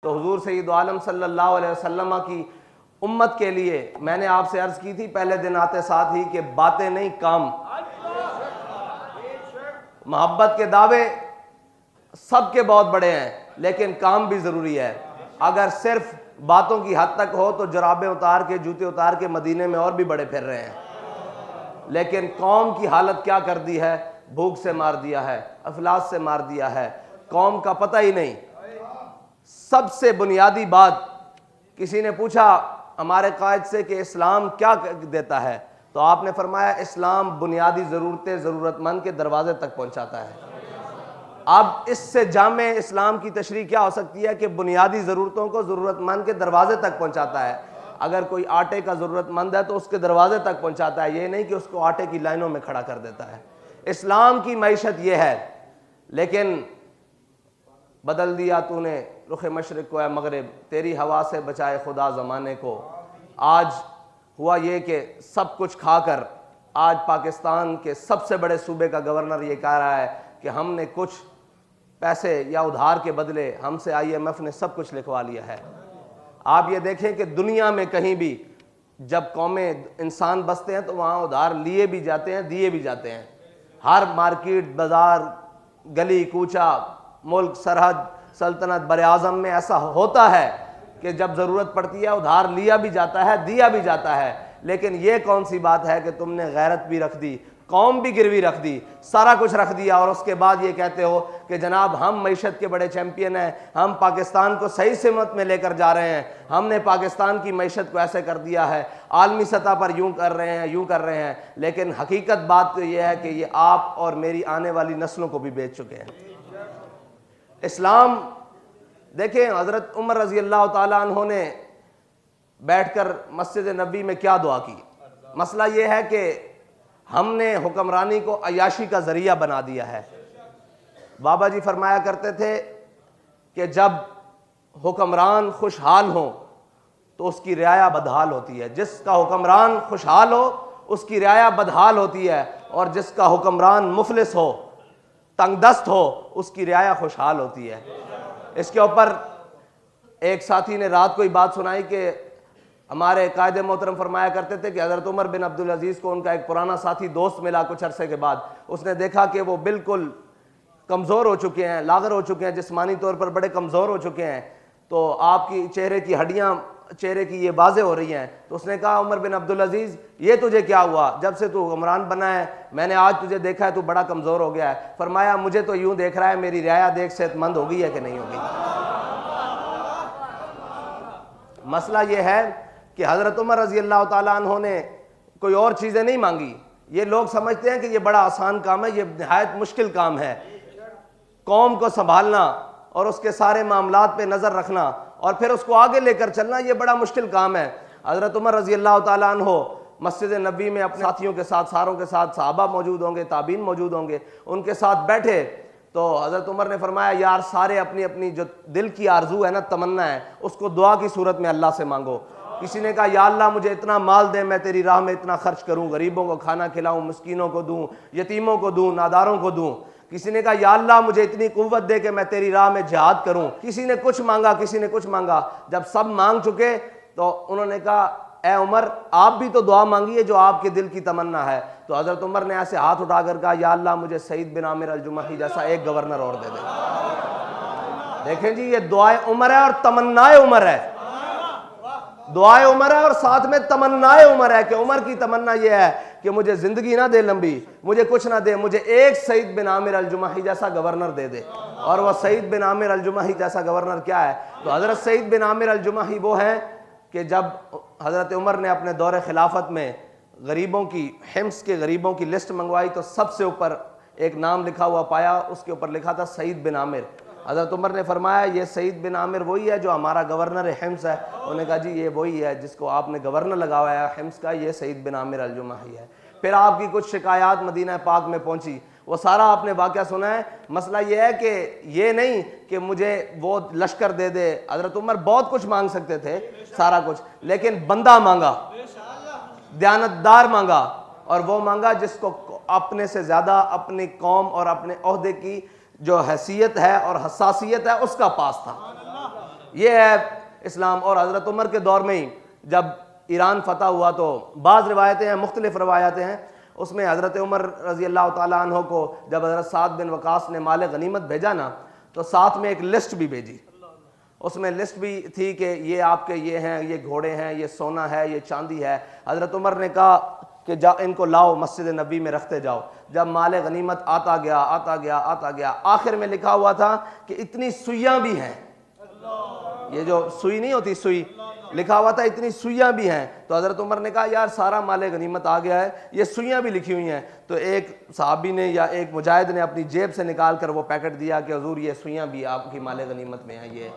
तो हुजूर सय्यद आलम सल्लल्लाहु अलैहि वसल्लम की उम्मत के लिए मैंने आपसे अर्ज की थी पहले दिन आते साथ ही कि बातें नहीं काम। मोहब्बत के दावे सबके बहुत बड़े हैं लेकिन काम भी ज़रूरी है। अगर सिर्फ बातों की हद तक हो तो जराबें उतार के जूते उतार के मदीने में और भी बड़े फिर रहे हैं, लेकिन कौम की हालत क्या कर दी है, भूख से मार दिया है, अफलास से मार दिया है, कौम का पता ही नहीं। सबसे बुनियादी बात, किसी ने पूछा हमारे कायद से कि इस्लाम क्या देता है, तो आपने फरमाया इस्लाम बुनियादी ज़रूरतें ज़रूरतमंद के दरवाजे तक पहुंचाता है। अब इससे जामे इस्लाम की तशरीह क्या हो सकती है कि बुनियादी ज़रूरतों को ज़रूरतमंद के दरवाजे तक पहुंचाता है। अगर कोई आटे का ज़रूरतमंद है तो उसके दरवाजे तक पहुंचाता है, ये नहीं कि उसको आटे की लाइनों में खड़ा कर देता है। इस्लाम की मईशत ये है, लेकिन बदल दिया तूने रुख मशरिक़ को मगरिब, तेरी हवा से बचाए खुदा ज़माने को। आज हुआ ये कि सब कुछ खाकर आज पाकिस्तान के सबसे बड़े सूबे का गवर्नर ये कह रहा है कि हमने कुछ पैसे या उधार के बदले हमसे IMF ने सब कुछ लिखवा लिया है। आप ये देखें कि दुनिया में कहीं भी जब कौमें इंसान बसते हैं तो वहाँ उधार लिए भी जाते हैं, दिए भी जाते हैं। हर मार्केट, बाज़ार, गली कूचा, मुल्क, सरहद, सल्तनत, बर-ए-आज़म में ऐसा होता है कि जब ज़रूरत पड़ती है उधार लिया भी जाता है, दिया भी जाता है। लेकिन ये कौन सी बात है कि तुमने गैरत भी रख दी, कौम भी गिरवी रख दी, सारा कुछ रख दिया और उसके बाद ये कहते हो कि जनाब हम मईशत के बड़े चैंपियन हैं, हम पाकिस्तान को सही सिमत में लेकर जा रहे हैं, हमने पाकिस्तान की मईशत को ऐसे कर दिया है, आलमी सतह पर यूँ कर रहे हैं, यूँ कर रहे हैं। लेकिन हकीकत बात तो ये है कि ये आप और मेरी आने वाली नस्लों को भी बेच चुके हैं। इस्लाम देखें, हज़रत उमर रज़ी अल्लाह ताला अन्हो ने बैठकर मस्जिद नबी में क्या दुआ की। मसला ये है कि हमने हुक्मरानी को अयाशी का ज़रिया बना दिया है। बाबा जी फरमाया करते थे कि जब हुक्मरान खुशहाल हो तो उसकी रियाया बदहाल होती है। जिसका हुक्मरान खुशहाल हो उसकी रियाया बदहाल होती है, और जिसका हुक्मरान मुफलिस हो, तंगदस्त हो, उसकी रियाया खुशहाल होती है। इसके ऊपर एक साथी ने रात को ही बात सुनाई कि हमारे कायदे मोहतरम फरमाया करते थे कि हज़रत उमर बिन अब्दुल अजीज़ को उनका एक पुराना साथी दोस्त मिला कुछ अरसे के बाद। उसने देखा कि वो बिल्कुल कमज़ोर हो चुके हैं, लागर हो चुके हैं, जिस्मानी तौर पर बड़े कमज़ोर हो चुके हैं, तो आपकी चेहरे की हड्डियाँ चेहरे की ये वाज़े हो रही हैं। तो उसने कहा उमर बिन अब्दुल अजीज़ ये तुझे क्या हुआ, जब से तू हुक्मरान बना है मैंने आज तुझे देखा है तू बड़ा कमज़ोर हो गया है। फरमाया मुझे तो यूँ देख रहा है मेरी रियाया देख सेहतमंद हो गई है कि नहीं होगी। मसला ये है कि हज़रत उमर रज़ी अल्लाह ताला अन्हो ने कोई और चीज़ें नहीं मांगी। ये लोग समझते हैं कि ये बड़ा आसान काम है, ये निहायत मुश्किल काम है। कौम को संभालना और उसके सारे मामलात पे नज़र रखना और फिर उसको आगे लेकर चलना, ये बड़ा मुश्किल काम है। हज़रत उमर रज़ी अल्लाह ताला अन्हो मस्जिद नबी में अपने साथियों के साथ, सारों के साथ, सहाबा मौजूद होंगे, ताबीन मौजूद होंगे, उनके साथ बैठे तो हज़रत उमर ने फरमाया यार सारे अपनी अपनी जो दिल की आरजू है ना, तमन्ना है, उसको दुआ की सूरत में अल्लाह से मांगो। किसी ने कहा या अल्लाह मुझे इतना माल दे, मैं तेरी राह में इतना खर्च करूं, गरीबों को खाना खिलाऊं, मिस्कीनों को दूं, यतीमों को दूं, नादारों को दूं। किसी ने कहा या अल्लाह मुझे इतनी कुव्वत दे कि मैं तेरी राह में जिहाद करूं। किसी ने कुछ मांगा, किसी ने कुछ मांगा। जब सब मांग चुके तो उन्होंने कहा ए उमर आप भी तो दुआ मांगिए जो आपके दिल की तमन्ना है। तो हज़रत उमर ने ऐसे हाथ उठाकर कहा या अल्लाह मुझे सईद बिन आमिर अल-जुमही जैसा एक गवर्नर और दे दे। देखें जी, ये दुआए उमर है और तमन्नाए उमर है। दुआए उमर है और साथ में तमन्नाए उमर है कि उमर की तमन्ना यह है कि मुझे जिंदगी ना दे लंबी, मुझे कुछ ना दे, मुझे एक सईद बिन आमिर अल-जुमही जैसा गवर्नर दे दे। और वह सईद बिन आमिर अल-जुमही जैसा गवर्नर क्या है? तो हज़रत सईद बिन आमिर अल-जुमही वो हैं कि जब हज़रत उमर ने अपने दौरे खिलाफत में गरीबों की, हिम्स के गरीबों की लिस्ट मंगवाई तो सबसे ऊपर एक नाम लिखा हुआ पाया, उसके ऊपर लिखा था सईद बिन आमिर। हज़रत उमर ने फरमाया ये सईद बिन आमिर वही है जो हमारा गवर्नर हिम्स है। उन्होंने कहा जी ये वही है जिसको आपने गवर्नर लगाया है हिम्स का, ये सईद बिन आमिर अल-जुमही है। फिर आपकी कुछ शिकायत मदीना पाक में पहुंची, वो सारा आपने वाक़या सुना है। मसला ये है कि ये नहीं कि मुझे वो लश्कर दे दे। हज़रत उमर बहुत कुछ मांग सकते थे, सारा कुछ, लेकिन बंदा मांगा, दयानतदार मांगा, और वो मांगा जिसको अपने से ज़्यादा अपनी कौम और अपने ओहदे की जो हैसियत है और हसासियत है उसका पास था। ये है इस्लाम। और हज़रत उमर के दौर में ही जब ईरान फतह हुआ तो बाज़ रिवायतें हैं, मुख्तलिफ रवायातें हैं, उसमें हज़रत उमर रज़ी अल्लाह ताला अन्हो को जब हज़रत साद बिन वकास ने माल गनीमत भेजा ना, तो साथ में एक लिस्ट भी भेजी। उसमें लिस्ट भी थी कि ये आपके ये हैं, ये घोड़े हैं, ये सोना है, ये चांदी है। हज़रत उमर ने कहा कि जा इनको लाओ मस्जिद नबी में रखते जाओ। जब माल गनीमत आता गया आता गया आता गया, आखिर में लिखा हुआ था कि इतनी सुइयाँ भी हैं, ये जो सुई नहीं होती सुई, लिखा हुआ था इतनी सुइयाँ भी हैं। तो हज़रत उमर ने कहा यार सारा माल गनीमत आ गया है, ये सुइयाँ भी लिखी हुई हैं। तो एक सहाबी ने या एक मुजाहिद ने अपनी जेब से निकाल कर वो पैकेट दिया कि हुजूर ये सुइयाँ भी आपकी माल गनीमत में हैं, ये